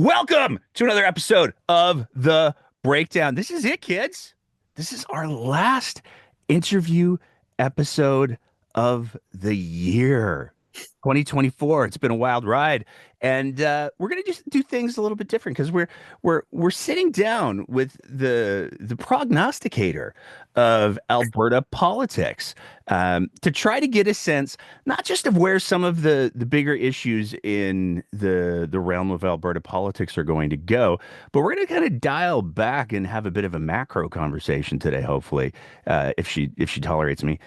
Welcome to another episode of The Breakdown. This is it, kids. This is our last interview episode of the year. 2024. It's been a wild ride, and we're gonna just do things a little bit different because we're sitting down with the prognosticator of Alberta politics to try to get a sense not just of where some of the bigger issues in the realm of Alberta politics are going to go, but we're gonna kind of dial back and have a bit of a macro conversation today, hopefully, if she tolerates me.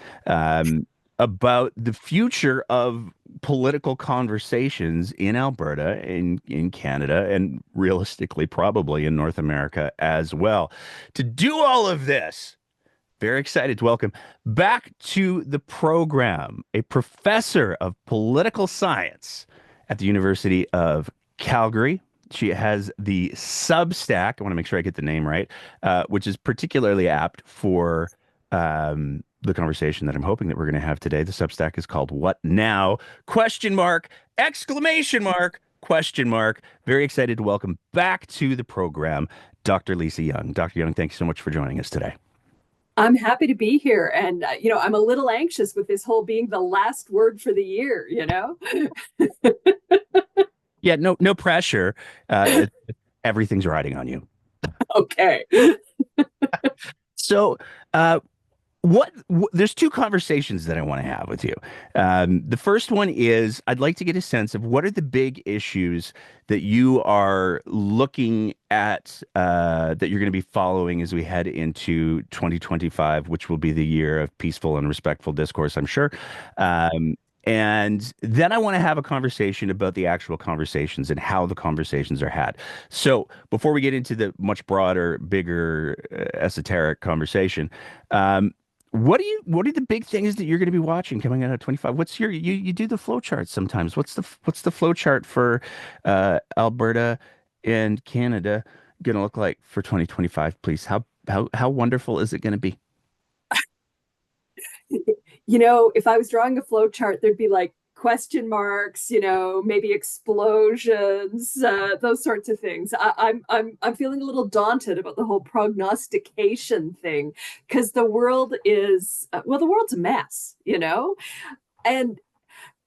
About the future of political conversations in Alberta, in Canada, and realistically, probably in North America as well. To do all of this, very excited to welcome back to the program a professor of political science at the University of Calgary. She has the Substack. I want to make sure I get the name right, which is particularly apt for the conversation that I'm hoping that we're going to have today. The Substack is called "What Now?" Question mark, exclamation mark, question mark. Very excited to welcome back to the program Dr. Lisa Young. Dr. Young, thank you so much for joining us today. I'm happy to be here. And, I'm a little anxious with this whole being the last word for the year. Yeah, no pressure. Everything's riding on you. Okay. So, there's two conversations that I want to have with you. The first one is I'd like to get a sense of what are the big issues that you are looking at, that you're going to be following as we head into 2025, which will be the year of peaceful and respectful discourse, I'm sure. And then I want to have a conversation about the actual conversations and how the conversations are had. So before we get into the much broader, bigger, esoteric conversation, what are the big things that you're going to be watching coming out of 25? What's you do the flow chart sometimes. What's the flow chart for Alberta and Canada going to look like for 2025, please? How wonderful is it going to be? If I was drawing a flow chart, there'd be like question marks, maybe explosions, those sorts of things. I'm feeling a little daunted about the whole prognostication thing because the world is the world's a mess. And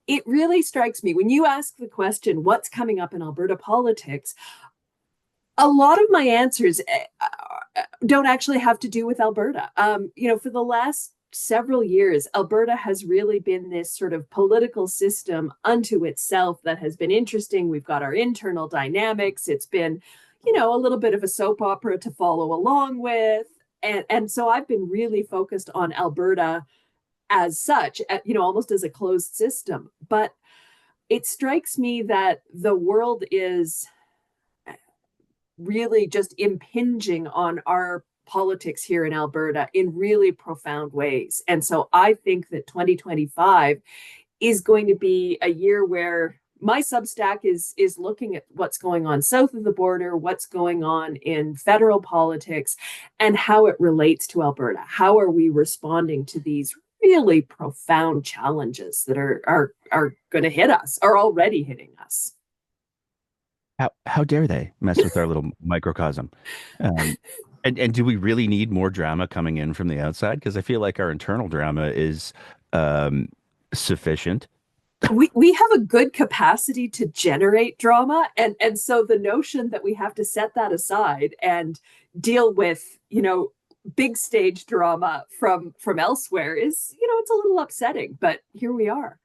it really strikes me when you ask the question, what's coming up in Alberta politics? A lot of my answers don't actually have to do with Alberta. For the last several years, Alberta has really been this sort of political system unto itself that has been interesting. We've got our internal dynamics. It's been, a little bit of a soap opera to follow along with. And so I've been really focused on Alberta as such, almost as a closed system. But it strikes me that the world is really just impinging on our politics here in Alberta in really profound ways. And so I think that 2025 is going to be a year where my Substack is looking at what's going on south of the border, what's going on in federal politics, and how it relates to Alberta. How are we responding to these really profound challenges that are going to hit us, are already hitting us? How dare they mess with our little microcosm? Um, and do we really need more drama coming in from the outside? Because I feel like our internal drama is um, sufficient. We have a good capacity to generate drama, and so the notion that we have to set that aside and deal with big stage drama from elsewhere is it's a little upsetting, but here we are.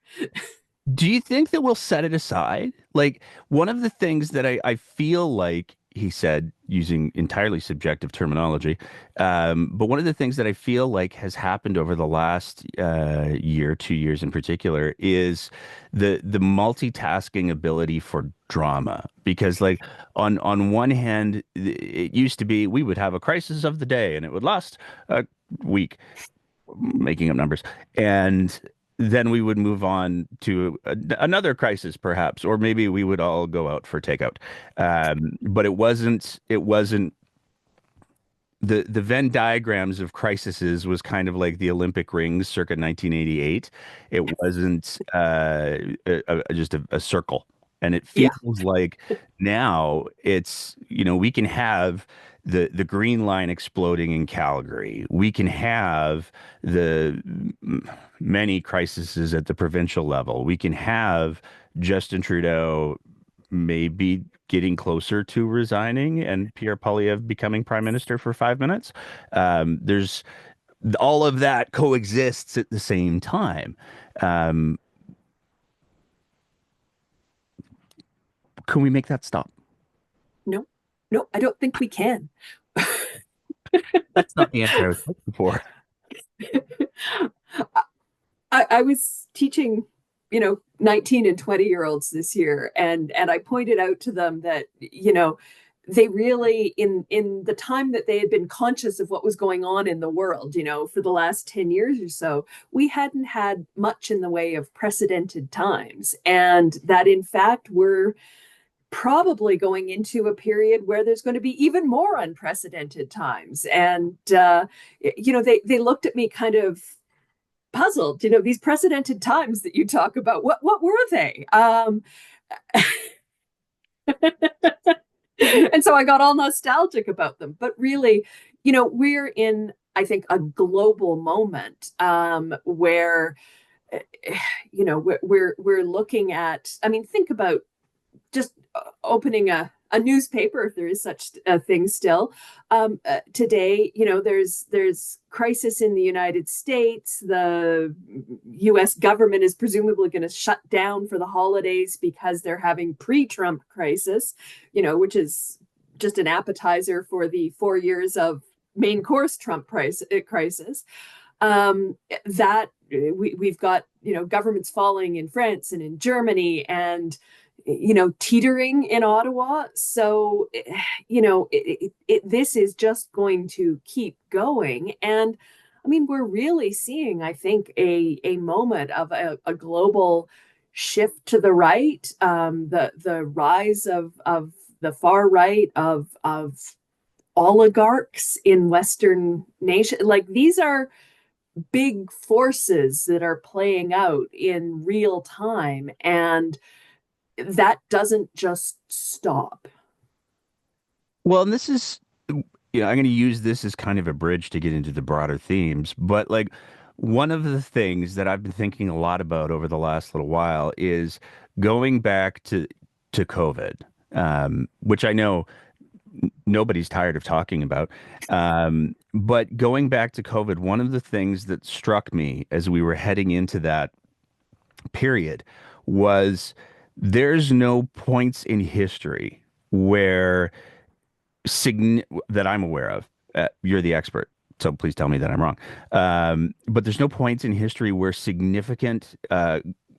Do you think that we'll set it aside? Like one of the things that I feel like he said using entirely subjective terminology, but one of the things that I feel like has happened over the last year, 2 years in particular, is the multitasking ability for drama. Because like on one hand, it used to be we would have a crisis of the day and it would last a week, making up numbers, and then we would move on to another crisis, perhaps, or maybe we would all go out for takeout. But it wasn't the Venn diagrams of crises was kind of like the Olympic rings circa 1988. It wasn't just a circle. And it Yeah. feels like now it's, we can have the green line exploding in Calgary. We can have the many crises at the provincial level. We can have Justin Trudeau maybe getting closer to resigning and Pierre Poilievre becoming prime minister for 5 minutes. There's all of that coexists at the same time. Um, can we make that stop? No, no, I don't think we can. That's not the answer I was looking for. I was teaching, 19 and 20-year-olds this year, and I pointed out to them that, they really in the time that they had been conscious of what was going on in the world, for the last 10 years or so, we hadn't had much in the way of precedented times. And that in fact we're probably going into a period where there's going to be even more unprecedented times. And they looked at me kind of puzzled. These precedented times that you talk about, what were they? And so I got all nostalgic about them. But really, we're in, I think, a global moment where we're looking at. I mean, think about just opening a newspaper, if there is such a thing still. Today, there's crisis in the United States. The U.S. government is presumably going to shut down for the holidays because they're having pre-Trump crisis, which is just an appetizer for the 4 years of main course Trump crisis. That we've got governments falling in France and in Germany, and teetering in Ottawa. So, this is just going to keep going. And I mean, we're really seeing, I think, a moment of a global shift to the right, the rise of the far right, of oligarchs in Western nations. Like, these are big forces that are playing out in real time. And that doesn't just stop. Well, and this is, I'm going to use this as kind of a bridge to get into the broader themes. But like one of the things that I've been thinking a lot about over the last little while is going back to COVID, which I know nobody's tired of talking about. But going back to COVID, one of the things that struck me as we were heading into that period was there's no points in history where that I'm aware of. You're the expert, so please tell me that I'm wrong. But there's no points in history where significant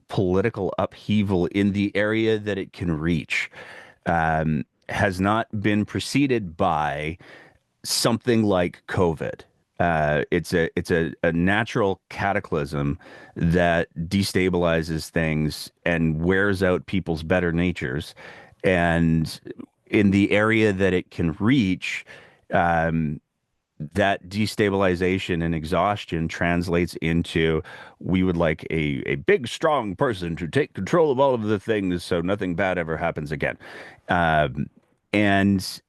political upheaval in the area that it can reach has not been preceded by something like COVID. It's a natural cataclysm that destabilizes things and wears out people's better natures. And in the area that it can reach, um, that destabilization and exhaustion translates into we would like a big, strong person to take control of all of the things so nothing bad ever happens again. Um, and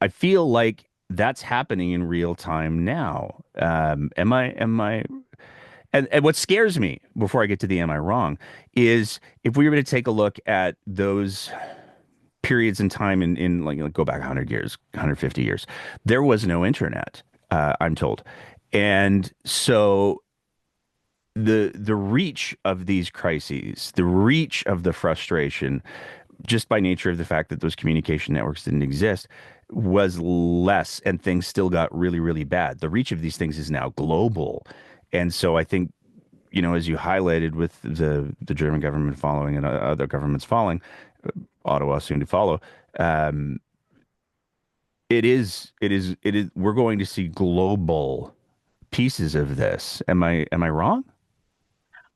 I feel like that's happening in real time now. And what scares me before I get to the am I wrong is if we were to take a look at those periods in time in like go back 100 years, 150 years, there was no internet, I'm told. And so the reach of these crises, the reach of the frustration, just by nature of the fact that those communication networks didn't exist, was less, and things still got really, really bad. The reach of these things is now global. And so I think, as you highlighted with the German government following and other governments following, Ottawa soon to follow, um, we're going to see global pieces of this. Am I wrong?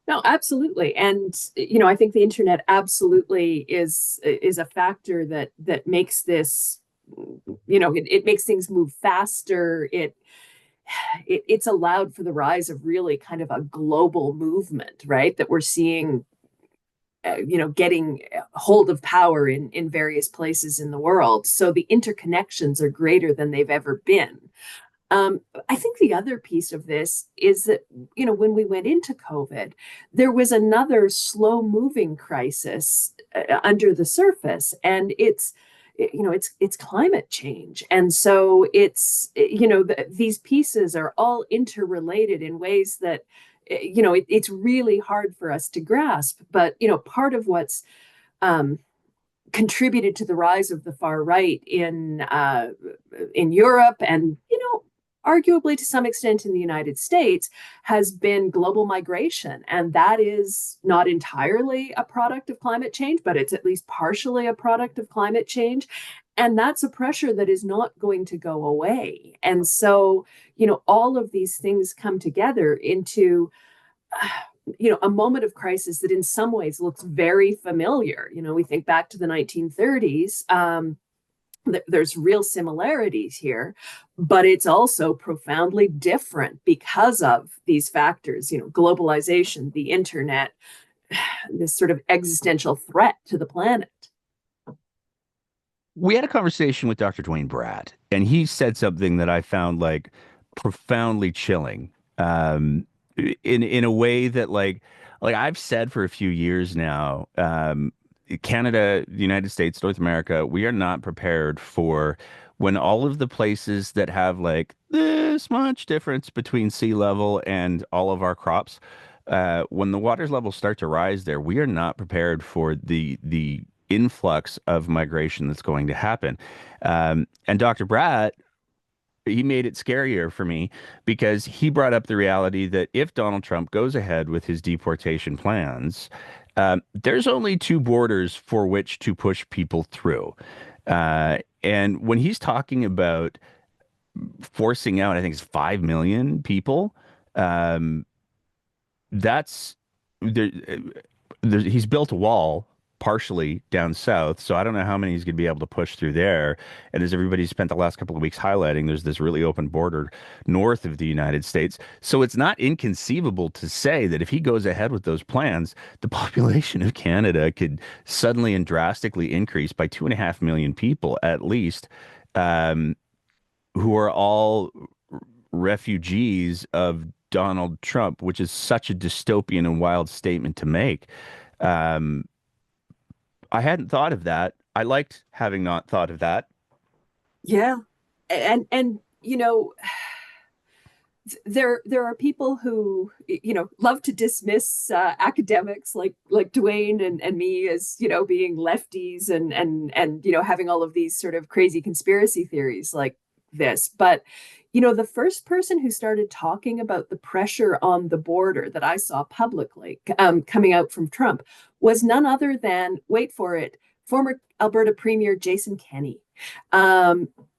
No, absolutely. And I think the internet absolutely is a factor that makes this, it makes things move faster. It's allowed for the rise of really kind of a global movement, right? That we're seeing getting hold of power in various places in the world. So the interconnections are greater than they've ever been. I think the other piece of this is that, when we went into COVID, there was another slow moving crisis under the surface, and it's climate change. And so these pieces are all interrelated in ways that, it's really hard for us to grasp. But, part of what's um, contributed to the rise of the far right in Europe, and arguably to some extent in the United States, has been global migration, and that is not entirely a product of climate change, but it's at least partially a product of climate change. And that's a pressure that is not going to go away. And so, all of these things come together into a moment of crisis that in some ways looks very familiar. We think back to the 1930s. There's real similarities here, but it's also profoundly different because of these factors, globalization, the internet, this sort of existential threat to the planet. We had a conversation with Dr. Dwayne Bratt, and he said something that I found like profoundly chilling. In a way that like I've said for a few years now, Canada, the United States, North America, we are not prepared for when all of the places that have like this much difference between sea level and all of our crops, when the water levels start to rise there, we are not prepared for the influx of migration that's going to happen. And Dr. Bratt, he made it scarier for me because he brought up the reality that if Donald Trump goes ahead with his deportation plans, there's only two borders for which to push people through. And when he's talking about forcing out, I think it's 5 million people, um, that's there, he's built a wall partially down south, so I don't know how many he's going to be able to push through there. And as everybody spent the last couple of weeks highlighting, there's this really open border north of the United States. So it's not inconceivable to say that if he goes ahead with those plans, the population of Canada could suddenly and drastically increase by 2.5 million people at least, um, who are all refugees of Donald Trump, which is such a dystopian and wild statement to make. Um, I hadn't thought of that. I liked having not thought of that. Yeah. And there are people who love to dismiss academics like Dwayne and me as being lefties and having all of these sort of crazy conspiracy theories like this. But the first person who started talking about the pressure on the border that I saw publicly coming out from Trump was none other than, wait for it, former Alberta Premier Jason Kenney.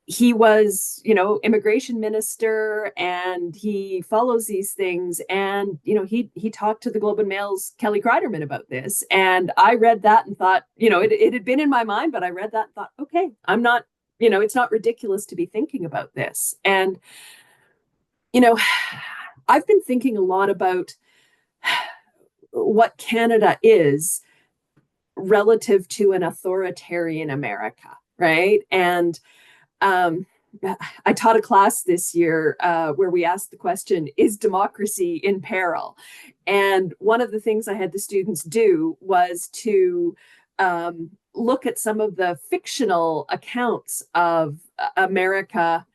He was, immigration minister, and he follows these things. And, he talked to the Globe and Mail's Kelly Kreiderman about this. And I read that and thought, it had been in my mind, but I read that and thought, okay, I'm not, it's not ridiculous to be thinking about this. And, I've been thinking a lot about what Canada is relative to an authoritarian America, right? And um, I taught a class this year where we asked the question, is democracy in peril? And one of the things I had the students do was to look at some of the fictional accounts of America,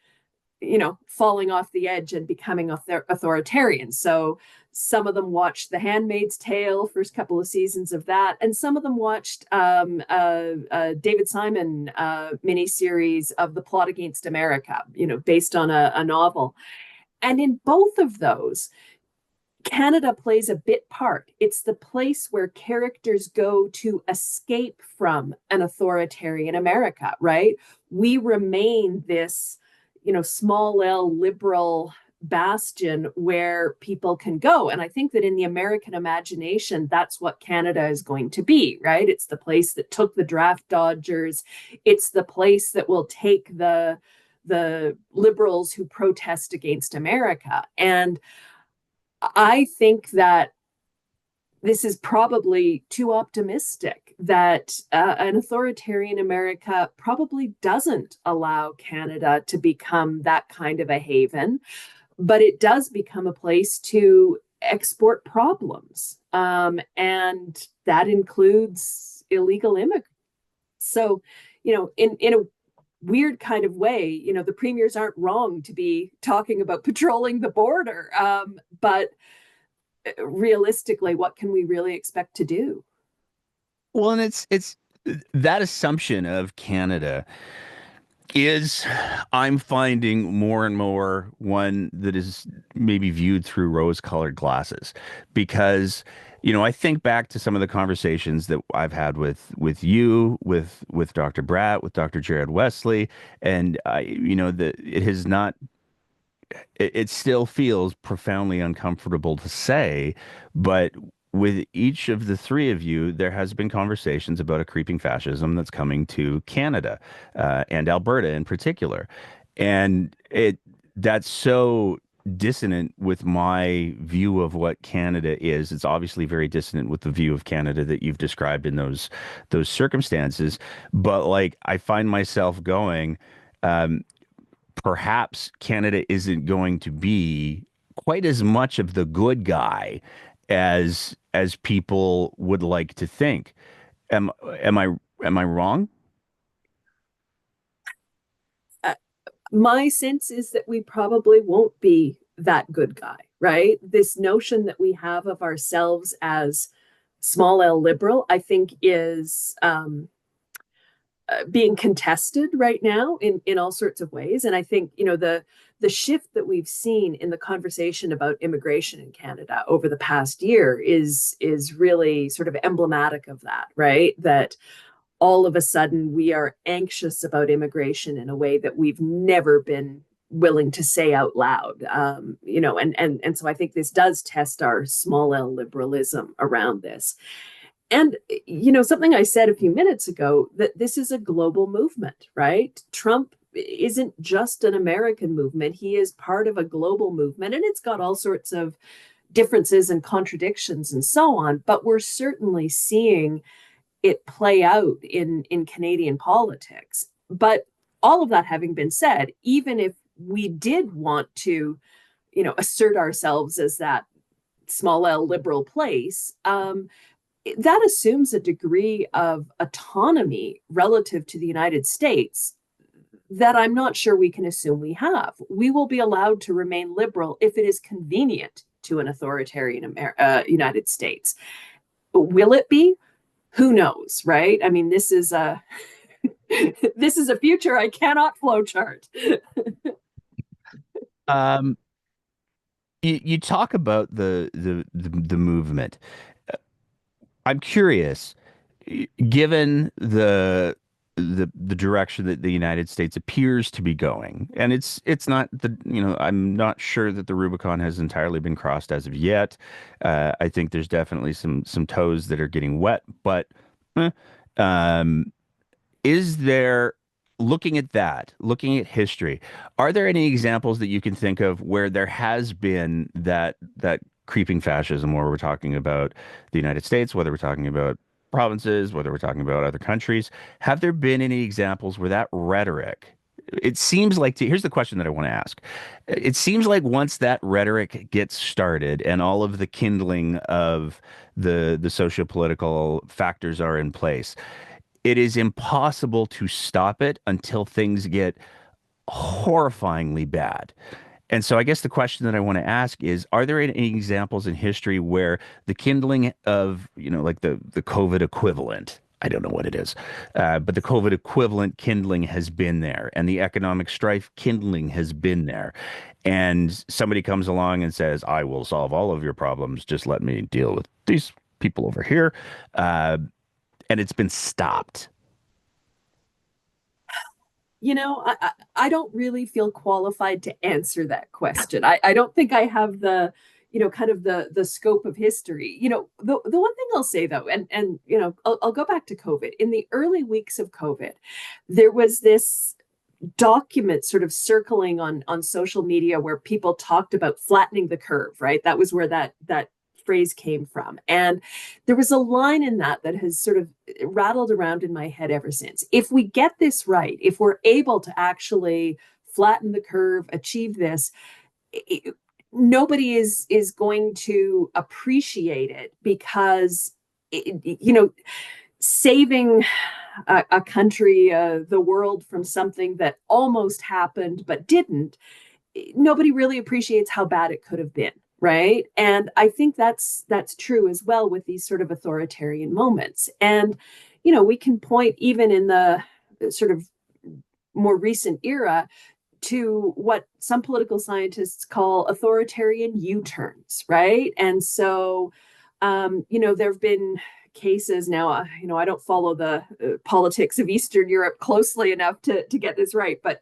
falling off the edge and becoming authoritarian. So some of them watched The Handmaid's Tale, first couple of seasons of that, and some of them watched a David Simon miniseries of The Plot Against America, based on a novel. And in both of those, Canada plays a bit part. It's the place where characters go to escape from an authoritarian America, right? We remain this, small L liberal bastion where people can go. And I think that in the American imagination, that's what Canada is going to be, right? It's the place that took the draft dodgers. It's the place that will take the liberals who protest against America. And I think that this is probably too optimistic, that an authoritarian America probably doesn't allow Canada to become that kind of a haven, but it does become a place to export problems. And that includes illegal immigrants. So, in a weird kind of way, the premiers aren't wrong to be talking about patrolling the border. But realistically, what can we really expect to do? Well, and it's that assumption of Canada is, I'm finding more and more one that is maybe viewed through rose-colored glasses, because I think back to some of the conversations that I've had with you, with Dr. Bratt, with Dr. Jared Wesley, and that it has not, it still feels profoundly uncomfortable to say, but with each of the three of you, there has been conversations about a creeping fascism that's coming to Canada, and Alberta in particular. And that's so dissonant with my view of what Canada is. It's obviously very dissonant with the view of Canada that you've described in those circumstances. But like, I find myself going, um, perhaps Canada isn't going to be quite as much of the good guy as people would like to think. Am am I am I wrong? Uh, my sense is that we probably won't be that good guy, right? This notion that we have of ourselves as small L liberal, I think, is being contested right now in all sorts of ways. And I think the shift that we've seen in the conversation about immigration in Canada over the past year is really sort of emblematic of that, right? That all of a sudden we are anxious about immigration in a way that we've never been willing to say out loud. And so I think this does test our small L liberalism around this. And, something I said a few minutes ago, that this is a global movement, right? Trump isn't just an American movement. He is part of a global movement, and it's got all sorts of differences and contradictions and so on. But we're certainly seeing it play out in Canadian politics. But all of that having been said, even if we did want to, assert ourselves as that small L liberal place, that assumes a degree of autonomy relative to the United States that I'm not sure we can assume we have. We will be allowed to remain liberal if it is convenient to an authoritarian United States. Will it be? Who knows, right? I mean, this is a this is a future I cannot flowchart. Um, you talk about the movement. I'm curious, given the direction that the United States appears to be going, and it's not I'm not sure that the Rubicon has entirely been crossed as of yet. I think there's definitely some toes that are getting wet, but eh, um, is there, looking at history, are there any examples that you can think of where there has been that creeping fascism, where we're talking about the United States, whether we're talking about provinces, whether we're talking about other countries? Have there been any examples where that rhetoric, it seems like here's the question that I want to ask. It seems like once that rhetoric gets started and all of the kindling of the socio-political factors are in place, it is impossible to stop it until things get horrifyingly bad. And so I guess the question that I want to ask is, are there any examples in history where the kindling of, like the COVID equivalent, I don't know what it is, but the COVID equivalent kindling has been there, and the economic strife kindling has been there. And somebody comes along and says, I will solve all of your problems. Just let me deal with these people over here. Uh, and it's been stopped. I don't really feel qualified to answer that question. I don't think I have the, kind of the scope of history. The one thing I'll say though, and I'll go back to COVID. In the early weeks of COVID, there was this document sort of circling on social media where people talked about flattening the curve, right? That was where that phrase came from. And there was a line in that that has sort of rattled around in my head ever since. If we get this right, if we're able to actually flatten the curve, achieve this, it, nobody is going to appreciate it because saving a country, the world from something that almost happened but didn't, nobody really appreciates how bad it could have been, right? And I think that's true as well with these sort of authoritarian moments. And we can point even in the sort of more recent era to what some political scientists call authoritarian U-turns, right? And so, there have been cases now. I don't follow the politics of Eastern Europe closely enough to get this right, but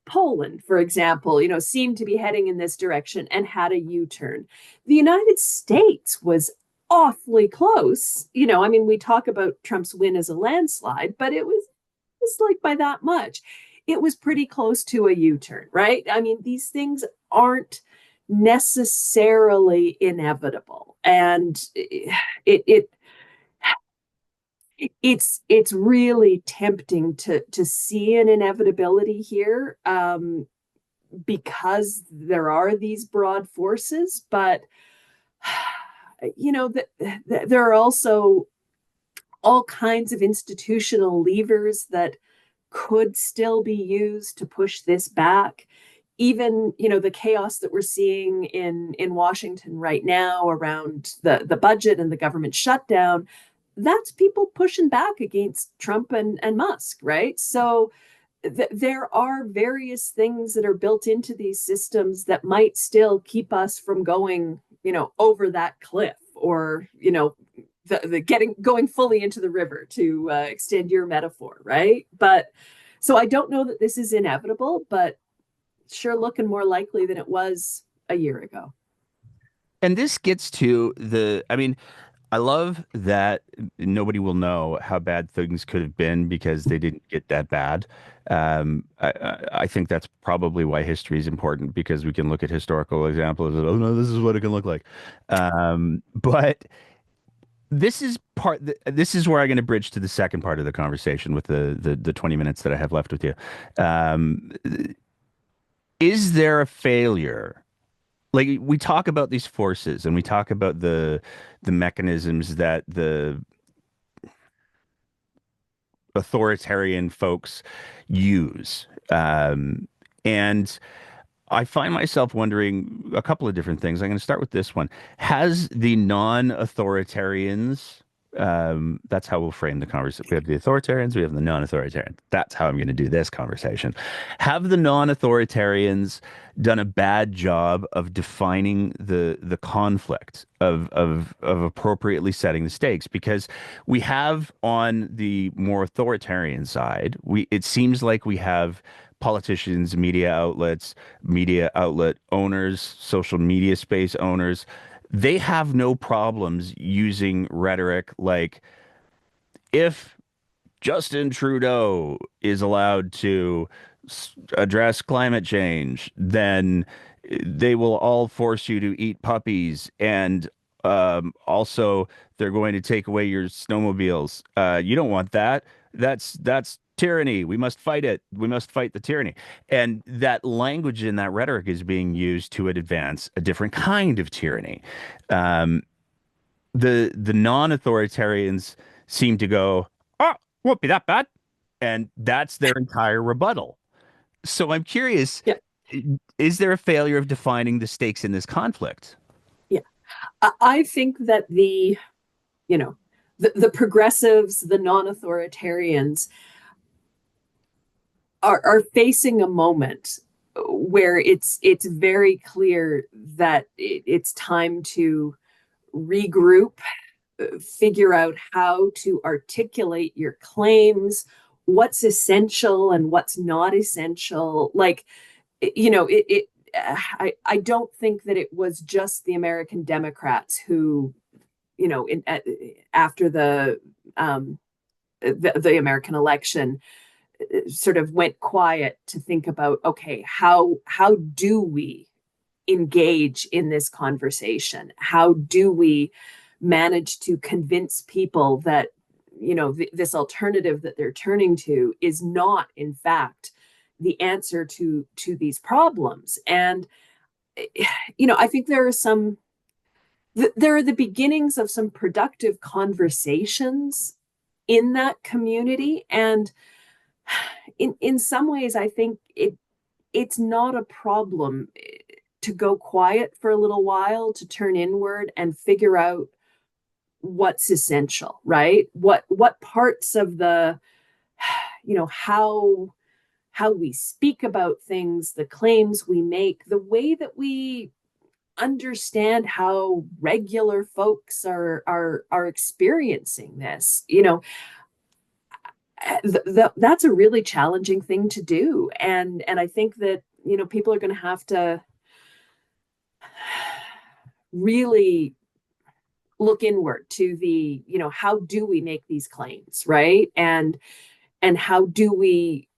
Poland, for example, seemed to be heading in this direction and had a U-turn. The United States was awfully close. I mean, we talk about Trump's win as a landslide, but it was like by that much. It was pretty close to a U-turn, right? I mean, these things aren't necessarily inevitable, and it's really tempting to see an inevitability here, because there are these broad forces, but there are also all kinds of institutional levers that could still be used to push this back. Even the chaos that we're seeing in Washington right now around the budget and the government shutdown, that's people pushing back against Trump and Musk, right? So there are various things that are built into these systems that might still keep us from going over that cliff, or the going fully into the river, to extend your metaphor, right? But so I don't know that this is inevitable, but sure looking more likely than it was a year ago. And this gets to I mean, I love that nobody will know how bad things could have been because they didn't get that bad. I think that's probably why history is important, because we can look at historical examples of, oh no, this is what it can look like. But this is where I'm going to bridge to the second part of the conversation with the 20 minutes that I have left with you. Um, is there a failure? Like, we talk about these forces and we talk about the mechanisms that the authoritarian folks use. And I find myself wondering a couple of different things. I'm going to start with this one. Has the non-authoritarians, that's how we'll frame the conversation. We have the authoritarians, we have the non-authoritarians. That's how I'm going to do this conversation. Have the non-authoritarians done a bad job of defining the conflict, of appropriately setting the stakes? Because we have, on the more authoritarian side, it seems like we have politicians, media outlet owners, social media space owners. They have no problems using rhetoric like, if Justin Trudeau is allowed to address climate change, then they will all force you to eat puppies. And also, they're going to take away your snowmobiles. You don't want that. That's tyranny. We must fight it. We must fight the tyranny. And that language and that rhetoric is being used to advance a different kind of tyranny. Um, the non-authoritarians seem to go, oh, won't be that bad. And that's their entire rebuttal. So I'm curious, Yeah, is there a failure of defining the stakes in this conflict? yeah. I think that you know the progressives, the non-authoritarians, are facing a moment where it's very clear that it's time to regroup, figure out how to articulate your claims, what's essential and what's not essential. Like, I don't think that it was just the American Democrats who, after the American election, sort of went quiet to think about, okay, how do we engage in this conversation? How do we manage to convince people that, this alternative that they're turning to is not, in fact, the answer to these problems? And I think there are the beginnings of some productive conversations in that community. And in some ways, I think it's not a problem to go quiet for a little while, to turn inward and figure out what's essential, right? What parts of the, how we speak about things, the claims we make, the way that we understand how regular folks are experiencing this, that's a really challenging thing to do. And I think that, people are going to have to really look inward to the, how do we make these claims, right? And how do we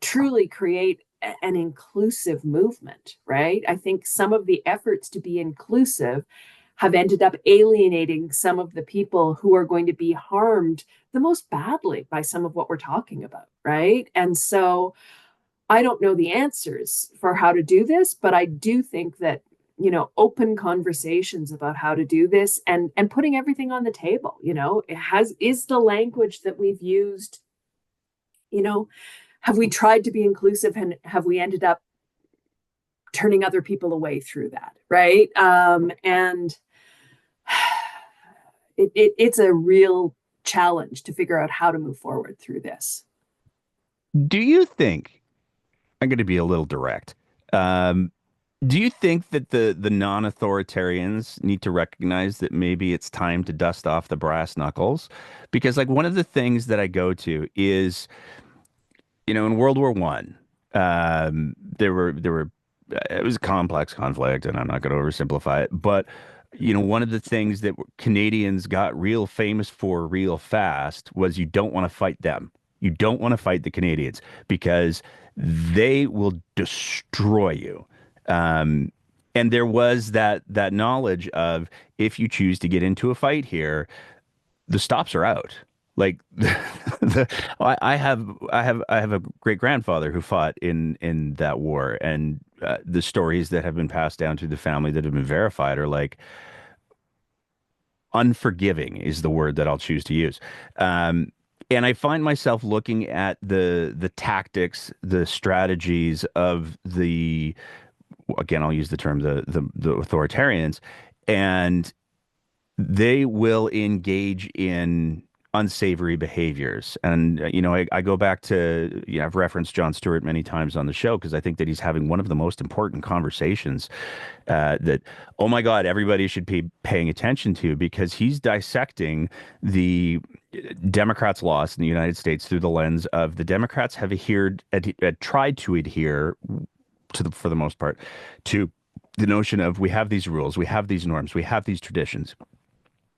truly create an inclusive movement, right? I think some of the efforts to be inclusive have ended up alienating some of the people who are going to be harmed the most badly by some of what we're talking about, right? And so I don't know the answers for how to do this, but I do think that, open conversations about how to do this, and putting everything on the table, is the language that we've used, have we tried to be inclusive, and have we ended up turning other people away through that, right? And it's a real challenge to figure out how to move forward through this. Do you think, I'm going to be a little direct, um, do you think that the non-authoritarians need to recognize that maybe it's time to dust off the brass knuckles? Because like one of the things that I go to is, in World War One, there were it was a complex conflict, and I'm not going to oversimplify it, but one of the things that Canadians got real famous for real fast was you don't want to fight them. You don't want to fight the Canadians because they will destroy you. Um, and there was that knowledge of if you choose to get into a fight here, the stops are out. Like I have a great grandfather who fought in that war, and the stories that have been passed down through the family that have been verified are like unforgiving is the word that I'll choose to use. And I find myself looking at the tactics, the strategies of the, again, I'll use the term the authoritarians, and they will engage in unsavory behaviors. And, I go back to, I've referenced Jon Stewart many times on the show because I think that he's having one of the most important conversations that, oh my God, everybody should be paying attention to, because he's dissecting the Democrats' loss in the United States through the lens of the Democrats have tried to adhere for the most part, to the notion of we have these rules, we have these norms, we have these traditions.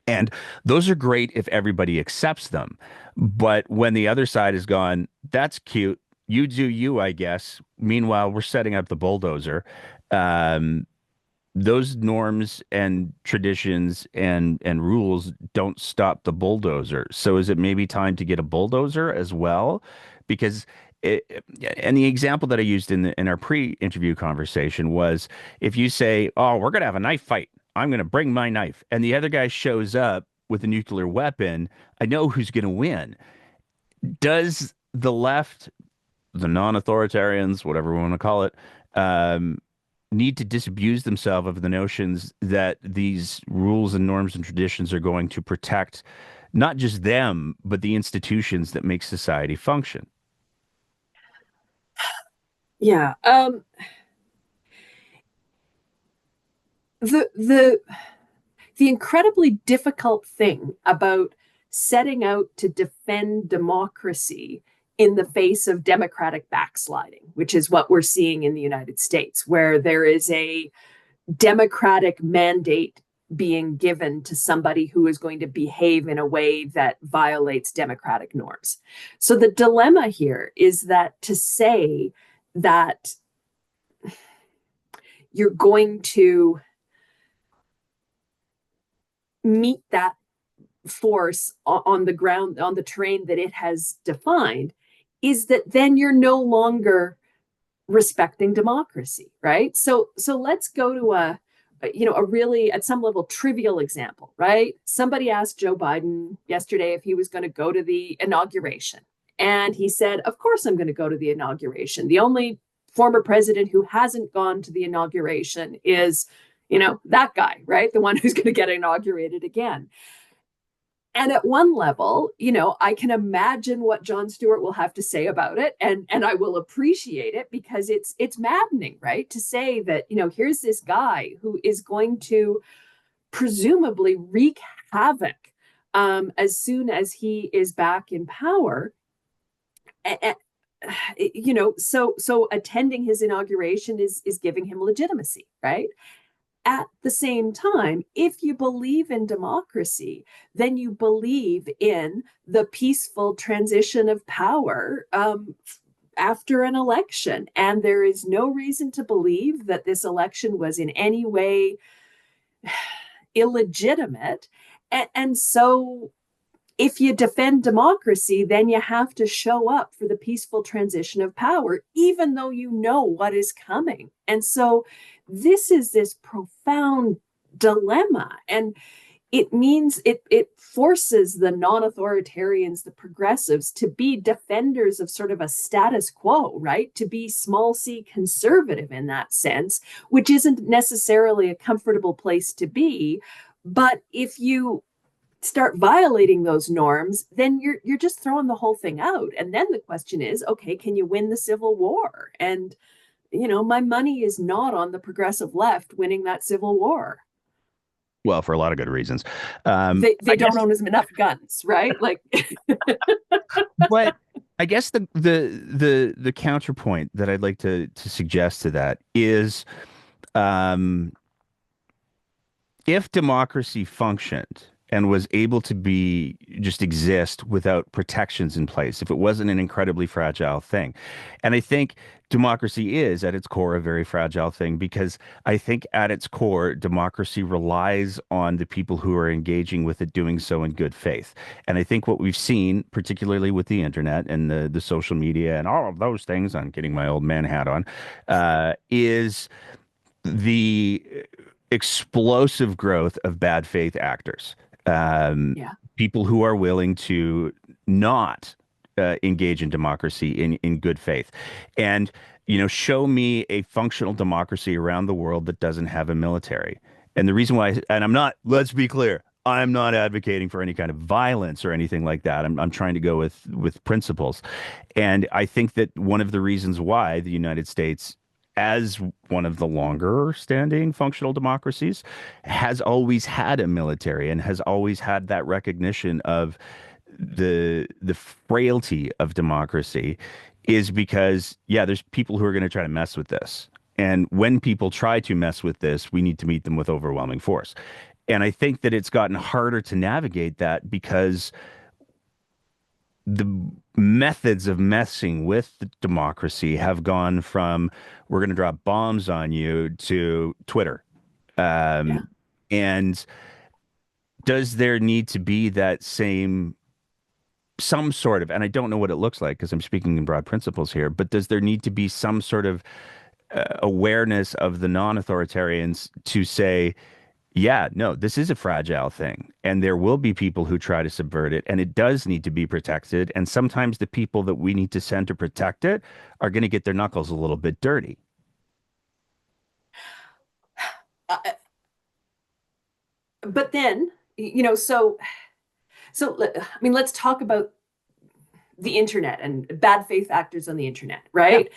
And those are great if everybody accepts them. But when the other side is gone, that's cute. You do you, I guess. Meanwhile, we're setting up the bulldozer. Um, those norms and traditions and rules don't stop the bulldozer. So is it maybe time to get a bulldozer as well? Because and the example that I used in our pre-interview conversation was if you say, "Oh, we're gonna have a knife fight. I'm gonna bring my knife," and the other guy shows up with a nuclear weapon, I know who's gonna win. Does the left, the non-authoritarians, whatever we want to call it, um, need to disabuse themselves of the notions that these rules and norms and traditions are going to protect not just them, but the institutions that make society function? Yeah. The the incredibly difficult thing about setting out to defend democracy in the face of democratic backsliding, which is what we're seeing in the United States, where there is a democratic mandate being given to somebody who is going to behave in a way that violates democratic norms. So the dilemma here is that to say that you're going to meet that force on the ground, on the train that it has defined, is that then you're no longer respecting democracy, right? So let's go to a really, at some level, trivial example, right? Somebody asked Joe Biden yesterday if he was going to go to the inauguration, and he said, of course I'm going to go to the inauguration. The only former president who hasn't gone to the inauguration is, that guy, right? The one who's going to get inaugurated again. And at one level, I can imagine what Jon Stewart will have to say about it, and I will appreciate it, because it's maddening, right? To say that, here's this guy who is going to presumably wreak havoc as soon as he is back in power. And, so attending his inauguration is giving him legitimacy, right? At the same time, if you believe in democracy, then you believe in the peaceful transition of power after an election. And there is no reason to believe that this election was in any way illegitimate. And so if you defend democracy, then you have to show up for the peaceful transition of power, even though you know what is coming. And so this is this profound dilemma. And it means it forces the non-authoritarians, the progressives, to be defenders of sort of a status quo, right? To be small c conservative in that sense, which isn't necessarily a comfortable place to be. But if you start violating those norms, then you're just throwing the whole thing out. And then the question is, okay, can you win the Civil War? And my money is not on the progressive left winning that Civil War. Well, for a lot of good reasons. They I don't guess, own as enough guns, right? Like, but I guess the counterpoint that I'd like to suggest to that is, um, if democracy functioned and was able to be just exist without protections in place, if it wasn't an incredibly fragile thing. And I think democracy is at its core a very fragile thing, because I think at its core, democracy relies on the people who are engaging with it doing so in good faith. And I think what we've seen, particularly with the internet and the social media and all of those things, I'm getting my old man hat on, is the explosive growth of bad faith actors, yeah, people who are willing to not engage in democracy in good faith. And, show me a functional democracy around the world that doesn't have a military. And the reason why, and I'm not, let's be clear, I'm not advocating for any kind of violence or anything like that. I'm trying to go with principles. And I think that one of the reasons why the United States, as one of the longer standing functional democracies, has always had a military and has always had that recognition of the frailty of democracy, is because, yeah, there's people who are going to try to mess with this. And when people try to mess with this, we need to meet them with overwhelming force. And I think that it's gotten harder to navigate that because the methods of messing with the democracy have gone from, we're going to drop bombs on you, to Twitter. yeah. And does there need to be that same, some sort of, and I don't know what it looks like because I'm speaking in broad principles here, but does there need to be some sort of awareness of the non-authoritarians to say, yeah, no, this is a fragile thing, and there will be people who try to subvert it, and it does need to be protected. And sometimes the people that we need to send to protect it are going to get their knuckles a little bit dirty. Uh, but then, I mean, let's talk about the internet and bad faith actors on the internet, Yeah. right?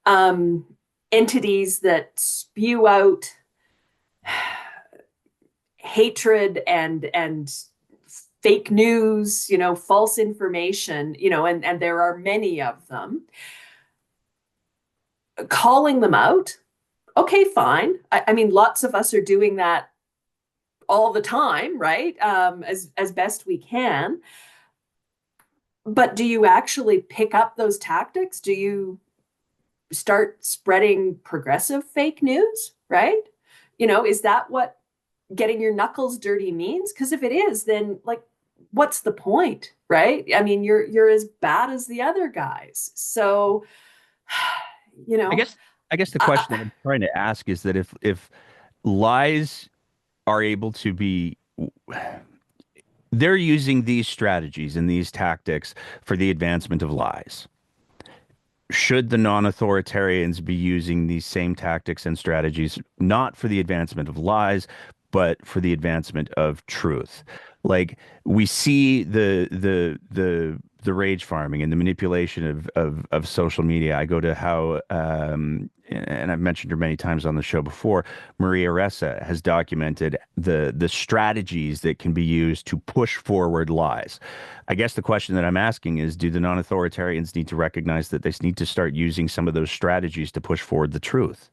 Um, Entities that spew out hatred and fake news, false information, and there are many of them. Calling them out, okay, fine. I mean, lots of us are doing that all the time, right? As best we can. But do you actually pick up those tactics? Do you start spreading progressive fake news, right? Is that what getting your knuckles dirty means? Because if it is, then like, what's the point, right? I mean, you're as bad as the other guys. So, you I know, guess I guess the I, question that I'm trying to ask is that if lies are able to be they're using these strategies and these tactics for the advancement of lies. Should the non-authoritarians be using these same tactics and strategies not for the advancement of lies, but for the advancement of truth? Like we see the rage farming and the manipulation of social media. I go to how and I've mentioned her many times on the show before. Maria Ressa has documented the strategies that can be used to push forward lies. I guess the question that I'm asking is, do the non-authoritarians need to recognize that they need to start using some of those strategies to push forward the truth?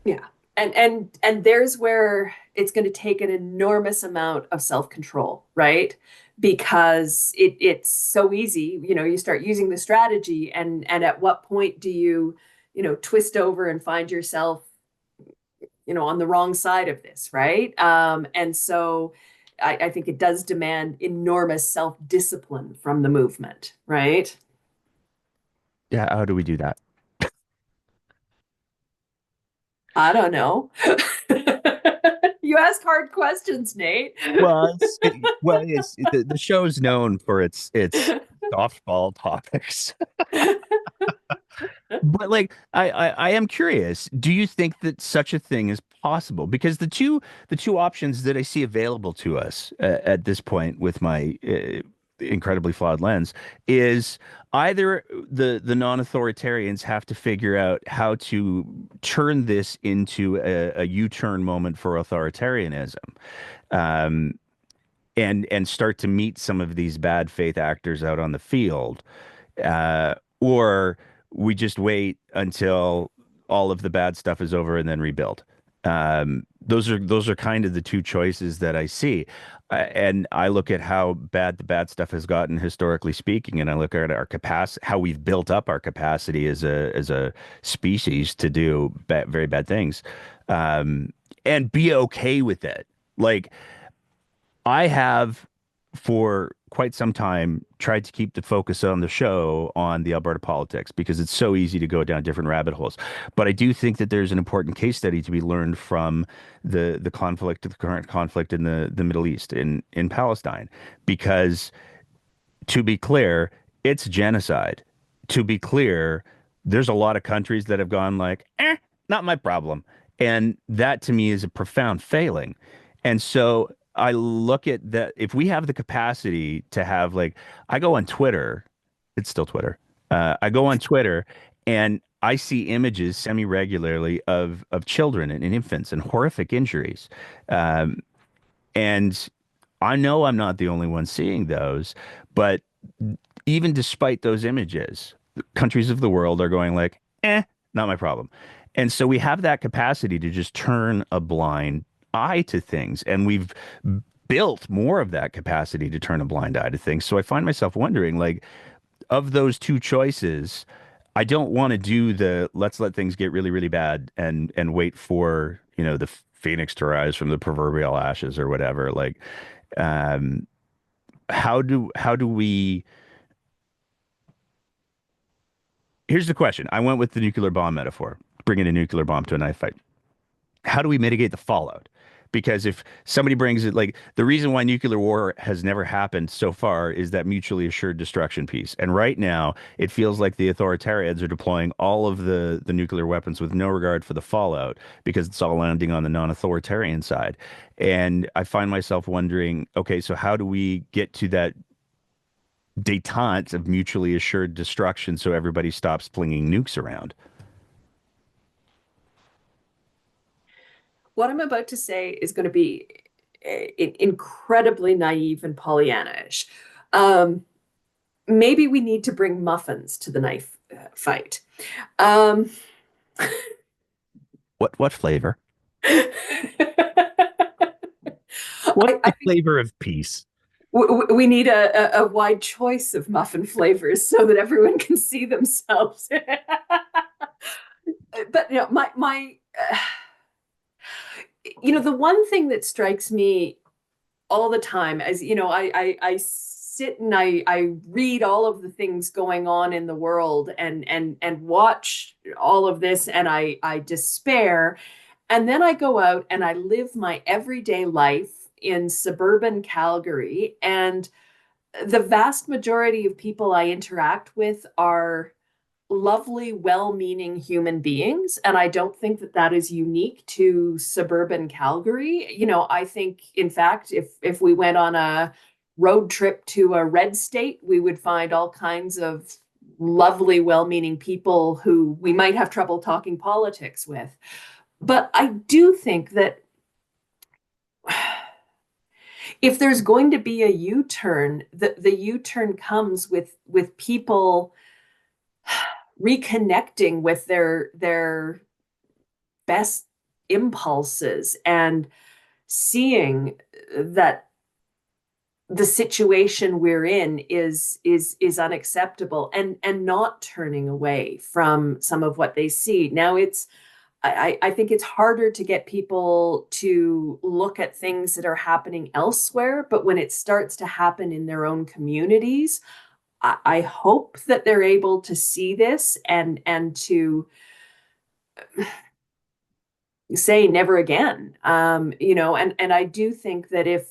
yeah. And there's where it's going to take an enormous amount of self-control, right? Because it's so easy, you start using the strategy and at what point do you twist over and find yourself, on the wrong side of this, right? And so I think it does demand enormous self-discipline from the movement, right? Yeah, how do we do that? I don't know. You ask hard questions, Nate. Well, it's the show's known for its softball topics. But like I am curious, do you think that such a thing is possible? Because the two options that I see available to us at this point with my incredibly flawed lens is either the non-authoritarians have to figure out how to turn this into a U-turn moment for authoritarianism. Um, and start to meet some of these bad faith actors out on the field, or we just wait until all of the bad stuff is over and then rebuild. Those are kind of the two choices that I see, and I look at how bad the bad stuff has gotten historically speaking, and I look at our capacity, how we've built up our capacity as a species to do very bad things, um, and be okay with it. Like I have for quite some time tried to keep the focus on the show on the Alberta politics because it's so easy to go down different rabbit holes. But I do think that there's an important case study to be learned from the current conflict in the Middle East in Palestine. Because to be clear, it's genocide. To be clear, there's a lot of countries that have gone like, not my problem. And that to me is a profound failing. And so I look at that if we have the capacity to have like I go on Twitter, it's still Twitter. I go on Twitter and I see images semi-regularly of children and infants and horrific injuries. Um, and I know I'm not the only one seeing those, but even despite those images, countries of the world are going like, not my problem. And so we have that capacity to just turn a blind eye to things. And we've built more of that capacity to turn a blind eye to things. So I find myself wondering, like, of those two choices, I don't want to do the let's let things get really, really bad and wait for, the phoenix to rise from the proverbial ashes or whatever. Like, um, how do we here's the question. I went with the nuclear bomb metaphor, bringing a nuclear bomb to a knife fight. How do we mitigate the fallout? Because if somebody brings it, like the reason why nuclear war has never happened so far is that mutually assured destruction piece. And right now, it feels like the authoritarians are deploying all of the nuclear weapons with no regard for the fallout because it's all landing on the non-authoritarian side. And I find myself wondering, okay, so how do we get to that detente of mutually assured destruction so everybody stops flinging nukes around? What I'm about to say is going to be incredibly naive and Pollyannish. Um, Maybe we need to bring muffins to the knife fight. Um, What flavor? What's I the think flavor of peace? we need a wide choice of muffin flavors so that everyone can see themselves. but my the one thing that strikes me all the time, as I sit and I read all of the things going on in the world, and watch all of this, and I despair. And then I go out and I live my everyday life in suburban Calgary, and the vast majority of people I interact with are lovely, well-meaning human beings, and I don't think that that is unique to suburban Calgary. I think, in fact, if we went on a road trip to a red state, we would find all kinds of lovely, well-meaning people who we might have trouble talking politics with. But I do think that if there's going to be a U-turn, the U-turn comes with people reconnecting with their best impulses, and seeing that the situation we're in is unacceptable, and not turning away from some of what they see. Now, I think it's harder to get people to look at things that are happening elsewhere, but when it starts to happen in their own communities, I hope that they're able to see this, and to say never again. And I do think that if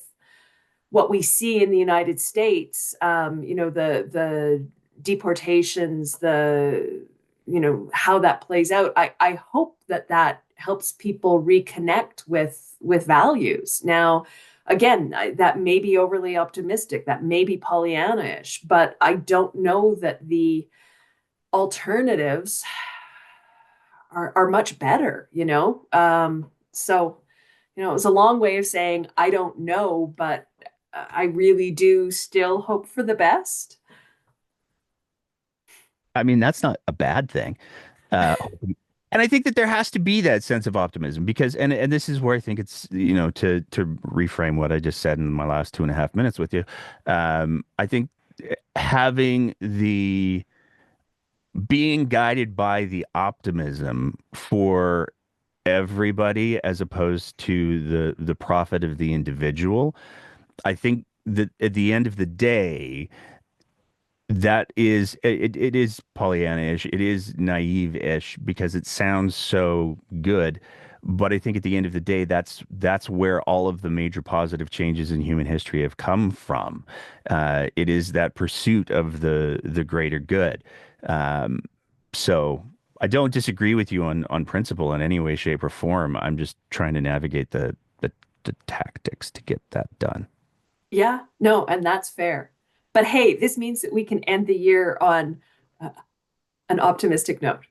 what we see in the United States, the deportations, how that plays out, I hope that that helps people reconnect with values. Now, again, that may be overly optimistic, that may be Pollyanna-ish, but I don't know that the alternatives are much better. So, it was a long way of saying I don't know, but I really do still hope for the best. I mean, that's not a bad thing. Uh, and I think that there has to be that sense of optimism because, and this is where I think it's, to reframe what I just said in my last 2.5 minutes with you. I think having the being guided by the optimism for everybody as opposed to the profit of the individual. I think that at the end of the day, it is Pollyanna-ish, it is naive-ish because it sounds so good. But I think at the end of the day, that's where all of the major positive changes in human history have come from. It is that pursuit of the greater good. Um, so I don't disagree with you on principle in any way, shape, or form. I'm just trying to navigate the tactics to get that done. Yeah, no, and that's fair. But hey, this means that we can end the year on uh, an optimistic note.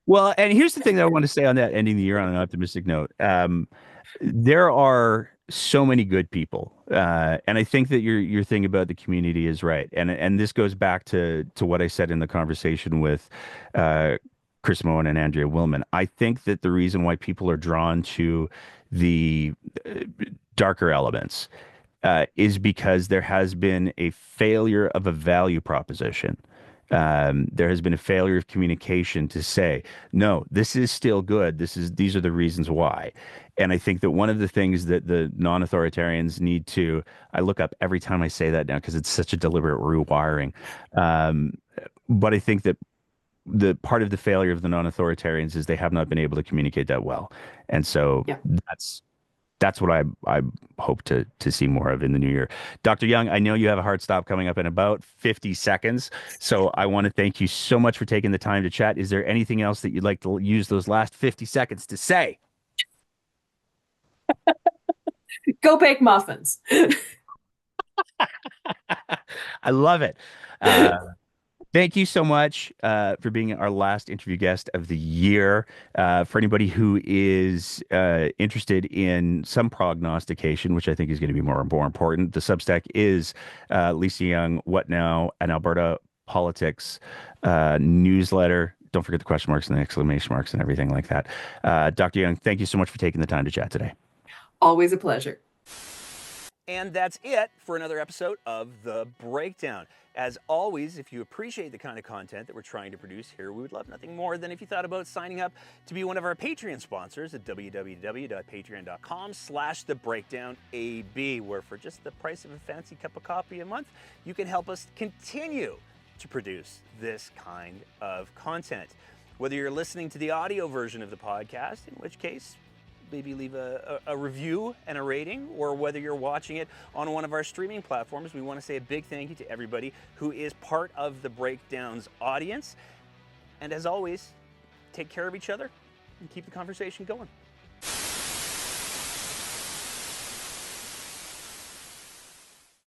Well, and here's the thing that I want to say on that, ending the year on an optimistic note. There are so many good people, and I think that your thing about the community is right. And this goes back to what I said in the conversation with uh, Chris Moen and Andrea Willman. I think that the reason why people are drawn to the darker elements is because there has been a failure of a value proposition. There has been a failure of communication to say, no, this is still good. These are the reasons why. And I think that one of the things that the non-authoritarians need to, I look up every time I say that now because it's such a deliberate rewiring. Um, but I think that the part of the failure of the non-authoritarians is they have not been able to communicate that well. And so Yeah. that's what I hope to see more of in the new year. Dr. Young, I know you have a hard stop coming up in about 50 seconds. So I want to thank you so much for taking the time to chat. Is there anything else that you'd like to use those last 50 seconds to say? Go bake muffins. I love it. Uh, Thank you so much for being our last interview guest of the year. For anybody who is interested in some prognostication, which I think is going to be more and more important, the Substack is Lisa Young, What Now, an Alberta politics newsletter. Don't forget the question marks and the exclamation marks and everything like that. Dr. Young, thank you so much for taking the time to chat today. Always a pleasure. And that's it for another episode of The Breakdown. As always, if you appreciate the kind of content that we're trying to produce here, we would love nothing more than if you thought about signing up to be one of our Patreon sponsors at www.patreon.com/thebreakdownab, where for just the price of a fancy cup of coffee a month, you can help us continue to produce this kind of content. Whether you're listening to the audio version of the podcast, in which case, maybe leave a review and a rating, or whether you're watching it on one of our streaming platforms, we want to say a big thank you to everybody who is part of the Breakdown's audience. And as always, take care of each other and keep the conversation going.